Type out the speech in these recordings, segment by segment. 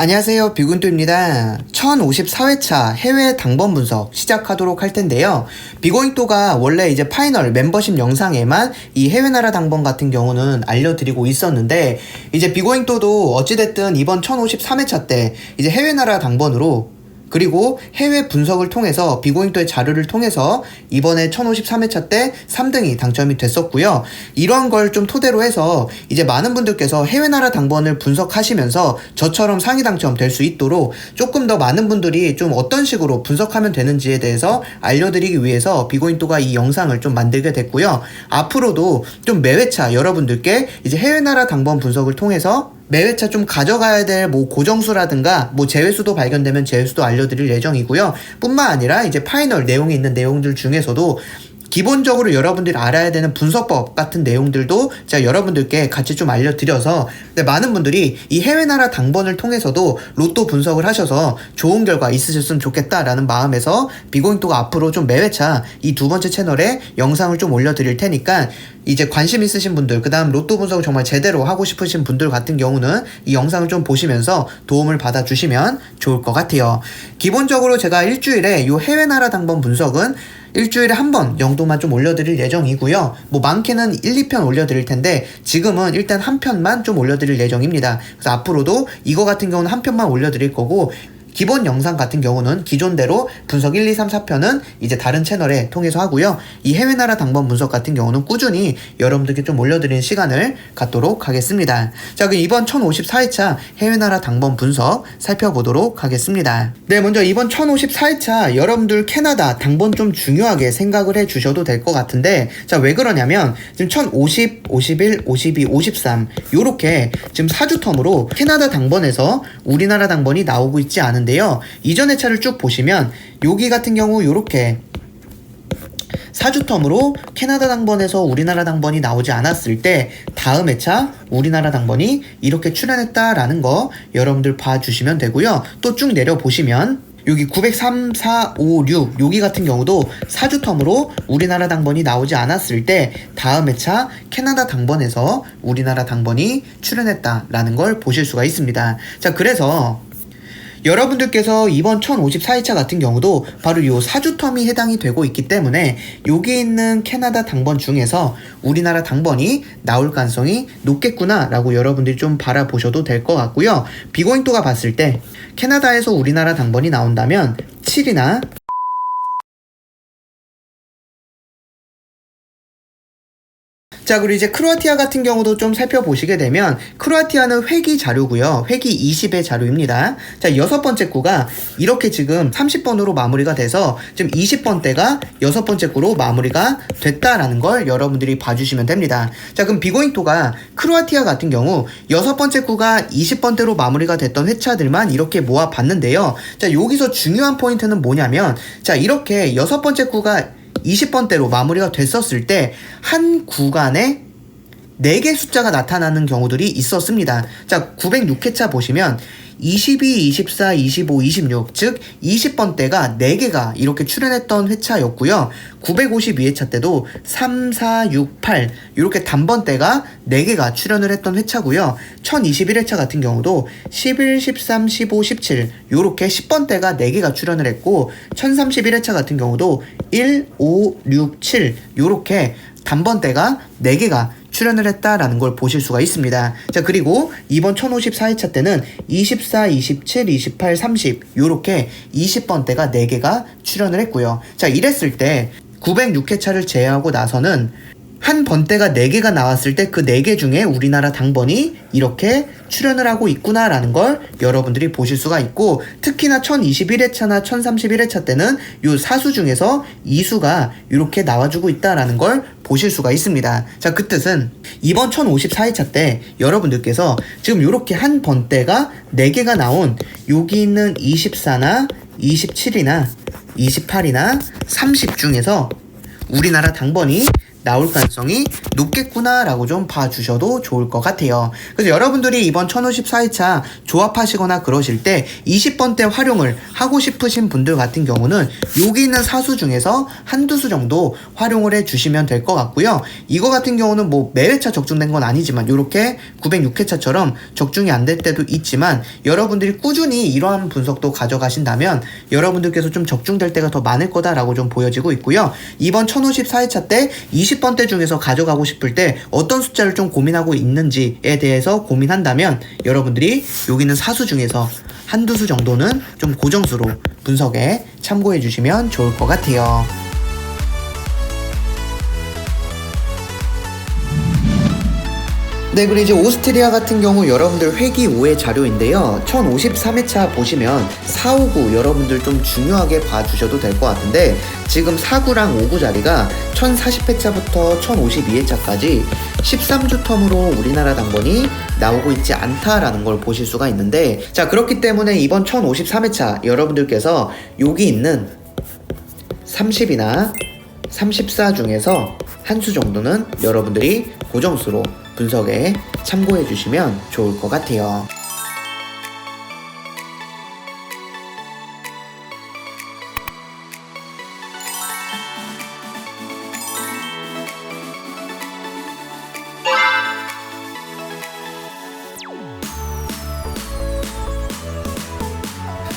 안녕하세요, 비고인토입니다. 1054회차 해외 당번 분석 시작하도록 할 텐데요. 비고인토가 원래 이제 파이널 멤버십 영상에만 이 해외 나라 당번 같은 경우는 알려드리고 있었는데, 이제 비고인토도 어찌됐든 이번 1053회차 때 이제 해외 나라 당번으로, 그리고 해외 분석을 통해서 비고인토의 자료를 통해서 이번에 1053회차 때 3등이 당첨이 됐었고요. 이런 걸 좀 토대로 해서 이제 많은 분들께서 해외 나라 당번을 분석하시면서 저처럼 상위 당첨 될 수 있도록 조금 더 많은 분들이 좀 어떤 식으로 분석하면 되는지에 대해서 알려드리기 위해서 비고인토가 이 영상을 좀 만들게 됐고요. 앞으로도 좀 매회차 여러분들께 이제 해외 나라 당번 분석을 통해서 매회차 좀 가져가야 될 뭐 고정수라든가 뭐 제외수도 발견되면 제외수도 알려드릴 예정이고요. 뿐만 아니라 이제 파이널 내용이 있는 내용들 중에서도 기본적으로 여러분들이 알아야 되는 분석법 같은 내용들도 제가 여러분들께 같이 좀 알려드려서, 많은 분들이 이 해외 나라 당번을 통해서도 로또 분석을 하셔서 좋은 결과 있으셨으면 좋겠다라는 마음에서 비고인토가 앞으로 좀 매회차 이 두 번째 채널에 영상을 좀 올려드릴 테니까, 이제 관심 있으신 분들, 그 다음 로또 분석을 정말 제대로 하고 싶으신 분들 같은 경우는 이 영상을 좀 보시면서 도움을 받아주시면 좋을 것 같아요. 기본적으로 제가 일주일에 이 해외 나라 당번 분석은 일주일에 한 번 정도만 좀 올려드릴 예정이고요. 뭐 많게는 1, 2편 올려드릴 텐데 지금은 일단 한 편만 좀 올려드릴 예정입니다. 그래서 앞으로도 이거 같은 경우는 한 편만 올려드릴 거고, 기본 영상 같은 경우는 기존대로 분석 1, 2, 3, 4편은 이제 다른 채널에 통해서 하고요. 이 해외 나라 당번 분석 같은 경우는 꾸준히 여러분들께 좀 올려드리는 시간을 갖도록 하겠습니다. 자, 그럼 이번 1054회차 해외 나라 당번 분석 살펴보도록 하겠습니다. 네, 먼저 이번 1054회차 여러분들 캐나다 당번 좀 중요하게 생각을 해 주셔도 될 것 같은데, 자, 왜 그러냐면 지금 1050, 51, 52, 53 요렇게 지금 4주 텀으로 캐나다 당번에서 우리나라 당번이 나오고 있지 않은 데요. 이전 회차를 쭉 보시면 여기 같은 경우 요렇게 4주 텀으로 캐나다 당번에서 우리나라 당번이 나오지 않았을 때 다음 회차 우리나라 당번이 이렇게 출현했다라는 거 여러분들 봐주시면 되고요. 또 쭉 내려보시면 여기 903, 4, 5, 6 여기 같은 경우도 4주 텀으로 우리나라 당번이 나오지 않았을 때 다음 회차 캐나다 당번에서 우리나라 당번이 출현했다라는 걸 보실 수가 있습니다. 자, 그래서 여러분들께서 이번 1054회차 같은 경우도 바로 요 4주 텀이 해당이 되고 있기 때문에 여기 있는 캐나다 당번 중에서 우리나라 당번이 나올 가능성이 높겠구나 라고 여러분들이 좀 바라보셔도 될 것 같고요. 비고인토가 봤을 때 캐나다에서 우리나라 당번이 나온다면 7이나 자, 그리고 이제 크로아티아 같은 경우도 좀 살펴보시게 되면 크로아티아는 회기 자료고요. 회기 20의 자료입니다. 자, 여섯 번째 구가 이렇게 지금 30번으로 마무리가 돼서 지금 20번대가 여섯 번째 구로 마무리가 됐다라는 걸 여러분들이 봐주시면 됩니다. 자, 그럼 비고인토가 크로아티아 같은 경우 여섯 번째 구가 20번대로 마무리가 됐던 회차들만 이렇게 모아봤는데요. 자, 여기서 중요한 포인트는 뭐냐면, 자, 이렇게 여섯 번째 구가 20번대로 마무리가 됐었을 때 한 구간에 4개 숫자가 나타나는 경우들이 있었습니다. 자, 906회차 보시면 22, 24, 25, 26, 즉 20번대가 4개가 이렇게 출현했던 회차였고요. 952회차 때도 3, 4, 6, 8 이렇게 단번대가 4개가 출현을 했던 회차고요. 1021회차 같은 경우도 11, 13, 15, 17 이렇게 10번대가 4개가 출현을 했고, 1031회차 같은 경우도 1, 5, 6, 7 이렇게 단번대가 4개가 출연을 했다라는 걸 보실 수가 있습니다. 자, 그리고 이번 1054회차 때는 24, 27, 28, 30 요렇게 20번대가 4개가 출연을 했고요. 자, 이랬을 때 906회차를 제외하고 나서는 한 번대가 4개가 나왔을 때 그 4개 중에 우리나라 당번이 이렇게 출연을 하고 있구나라는 걸 여러분들이 보실 수가 있고, 특히나 1021회차나 1031회차 때는 요 4수 중에서 2수가 이렇게 나와주고 있다라는 걸 보실 수가 있습니다. 자, 그 뜻은 이번 1054회차 때 여러분들께서 지금 이렇게 한 번대가 4개가 나온 여기 있는 24나 27이나 28이나 30 중에서 우리나라 당번이 나올 가능성이 높겠구나 라고 좀 봐주셔도 좋을 것 같아요. 그래서 여러분들이 이번 1054회차 조합하시거나 그러실 때 20번대 활용을 하고 싶으신 분들 같은 경우는 여기 있는 사수 중에서 한두 수 정도 활용을 해주시면 될 것 같고요. 이거 같은 경우는 뭐 매회차 적중된 건 아니지만 이렇게 906회차처럼 적중이 안 될 때도 있지만 여러분들이 꾸준히 이러한 분석도 가져가신다면 여러분들께서 좀 적중될 때가 더 많을 거다라고 좀 보여지고 있고요. 이번 1054회차 때 20번대 중에서 가져가고 싶을 때 어떤 숫자를 좀 고민하고 있는지에 대해서 고민한다면 여러분들이 여기 있는 사수 중에서 한두 수 정도는 좀 고정수로 분석에 참고해 주시면 좋을 것 같아요. 네, 그리고 이제 오스트리아 같은 경우 여러분들 회기 5회 자료인데요. 1053회차 보시면 4, 5, 9 여러분들 좀 중요하게 봐주셔도 될 것 같은데 지금 4, 9랑 5, 9 자리가 1040회차부터 1052회차까지 13주 텀으로 우리나라 당번이 나오고 있지 않다라는 걸 보실 수가 있는데 자, 그렇기 때문에 이번 1053회차 여러분들께서 여기 있는 30이나 34 중에서 한 수 정도는 여러분들이 고정수로 분석에 참고해 주시면 좋을 것 같아요.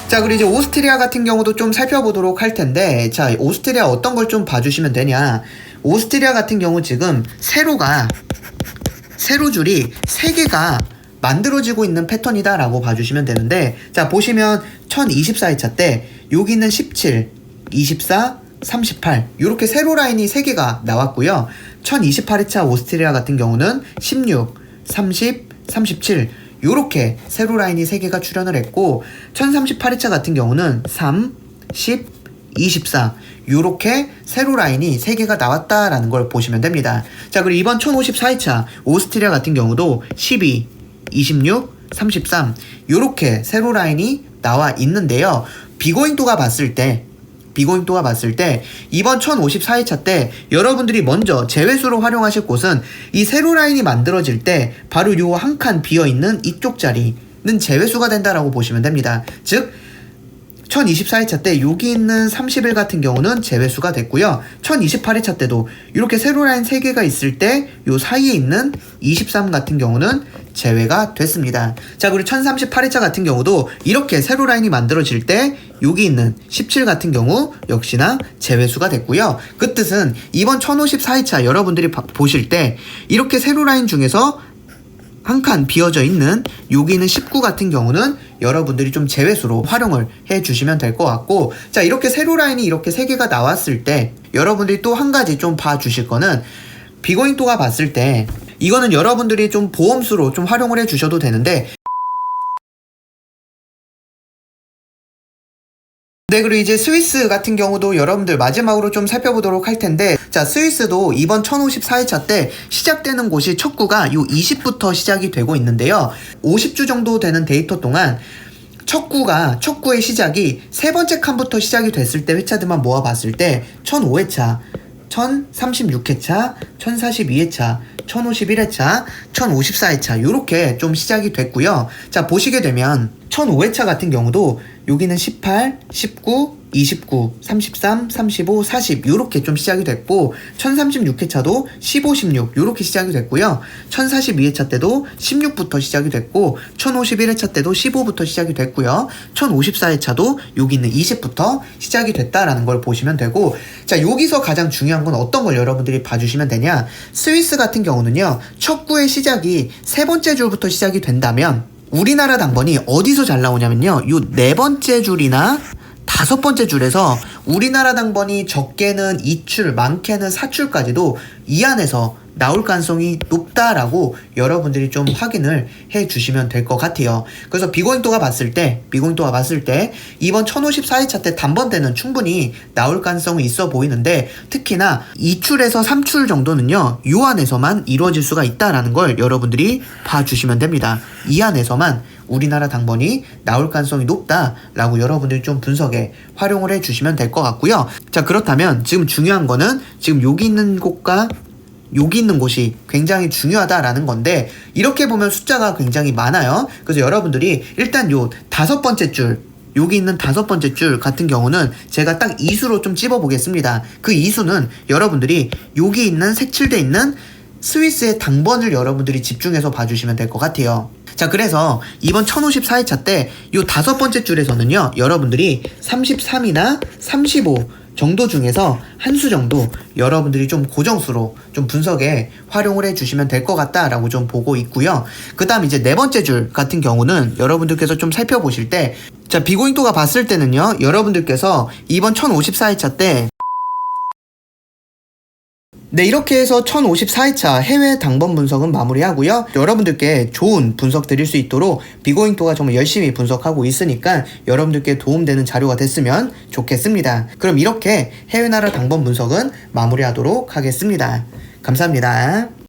자, 그리고 이제 오스트리아 같은 경우도 좀 살펴보도록 할 텐데 자, 오스트리아 어떤 걸 좀 봐주시면 되냐. 오스트리아 같은 경우 지금 세로줄이 3개가 만들어지고 있는 패턴이다 라고 봐주시면 되는데 자, 보시면 1024회차 때 여기 있는 17, 24, 38 이렇게 세로 라인이 3개가 나왔고요. 1028회차 오스트리아 같은 경우는 16, 30, 37 요렇게 세로 라인이 3개가 출현을 했고 1038회차 같은 경우는 3, 10, 24 요렇게 세로 라인이 3개가 나왔다라는 걸 보시면 됩니다. 자, 그리고 이번 1054회차 오스트리아 같은 경우도 12, 26, 33 요렇게 세로 라인이 나와 있는데요. 비고잉도가 봤을 때 이번 1054회차 때 여러분들이 먼저 제외수로 활용하실 곳은 이 세로 라인이 만들어질 때 바로 요 한 칸 비어있는 이쪽 자리는 제외수가 된다라고 보시면 됩니다. 즉 1024회차 때 여기 있는 30일 같은 경우는 제외수가 됐고요. 1028회차 때도 이렇게 세로 라인 3개가 있을 때 요 사이에 있는 23 같은 경우는 제외가 됐습니다. 자, 그리고 1038회차 같은 경우도 이렇게 세로 라인이 만들어질 때 여기 있는 17 같은 경우 역시나 제외수가 됐고요. 그 뜻은 이번 1054회차 여러분들이 보실 때 이렇게 세로 라인 중에서 한 칸 비어져 있는 여기 있는 19 같은 경우는 여러분들이 좀 제외수로 활용을 해주시면 될 것 같고 자, 이렇게 세로 라인이 이렇게 3개가 나왔을 때 여러분들이 또 한 가지 좀 봐주실 거는 비고잉도가 봤을 때 이거는 여러분들이 좀 보험수로 좀 활용을 해주셔도 되는데 네, 그리고 이제 스위스 같은 경우도 여러분들 마지막으로 좀 살펴보도록 할 텐데 자, 스위스도 이번 1054회차 때 시작되는 곳이 첫 구가 요 20부터 시작이 되고 있는데요. 50주 정도 되는 데이터 동안 첫 구의 시작이 세 번째 칸부터 시작이 됐을 때 회차들만 모아봤을 때 1005회차, 1036회차, 1042회차, 1051회차, 1054회차 요렇게 좀 시작이 됐고요. 자, 보시게 되면 1005회차 같은 경우도 여기는 18, 19, 29, 33, 35, 40 요렇게 좀 시작이 됐고 1036회차도 15, 16 요렇게 시작이 됐고요. 1042회차 때도 16부터 시작이 됐고 1051회차 때도 15부터 시작이 됐고요. 1054회차도 여기 있는 20부터 시작이 됐다라는 걸 보시면 되고 자, 여기서 가장 중요한 건 어떤 걸 여러분들이 봐주시면 되냐. 스위스 같은 경우는요. 첫 구의 시작이 세 번째 줄부터 시작이 된다면 우리나라 당번이 어디서 잘 나오냐면요. 요 네 번째 줄이나 다섯 번째 줄에서 우리나라 당번이 적게는 2출, 많게는 4출까지도 이 안에서 나올 가능성이 높다라고 여러분들이 좀 확인을 해 주시면 될 것 같아요. 그래서 비고잉도가 봤을 때 이번 1054회차 때 단번대는 충분히 나올 가능성이 있어 보이는데 특히나 2출에서 3출 정도는요. 이 안에서만 이루어질 수가 있다라는 걸 여러분들이 봐주시면 됩니다. 이 안에서만 우리나라 당번이 나올 가능성이 높다라고 여러분들이 좀 분석에 활용을 해주시면 될 것 같고요. 자, 그렇다면 지금 중요한 거는 지금 여기 있는 곳과 여기 있는 곳이 굉장히 중요하다라는 건데, 이렇게 보면 숫자가 굉장히 많아요. 그래서 여러분들이 일단 요 5번째 줄, 여기 있는 5번째 줄 같은 경우는 제가 딱 이수로 좀 찝어 보겠습니다. 그 이수는 여러분들이 여기 있는 색칠돼 있는 스위스의 당번을 여러분들이 집중해서 봐주시면 될 것 같아요. 자, 그래서 이번 1054회차 때 요 5번째 줄에서는요, 여러분들이 33이나 35 정도 중에서 한 수 정도 여러분들이 좀 고정수로 좀 분석에 활용을 해주시면 될 것 같다라고 좀 보고 있고요. 그 다음 이제 4번째 줄 같은 경우는 여러분들께서 좀 살펴보실 때, 자, 비고잉토가 봤을 때는요, 여러분들께서 이번 1054회차 때 네, 이렇게 해서 1054회차 해외 당번 분석은 마무리하고요. 여러분들께 좋은 분석 드릴 수 있도록 비고잉토가 정말 열심히 분석하고 있으니까 여러분들께 도움되는 자료가 됐으면 좋겠습니다. 그럼 이렇게 해외 나라 당번 분석은 마무리하도록 하겠습니다. 감사합니다.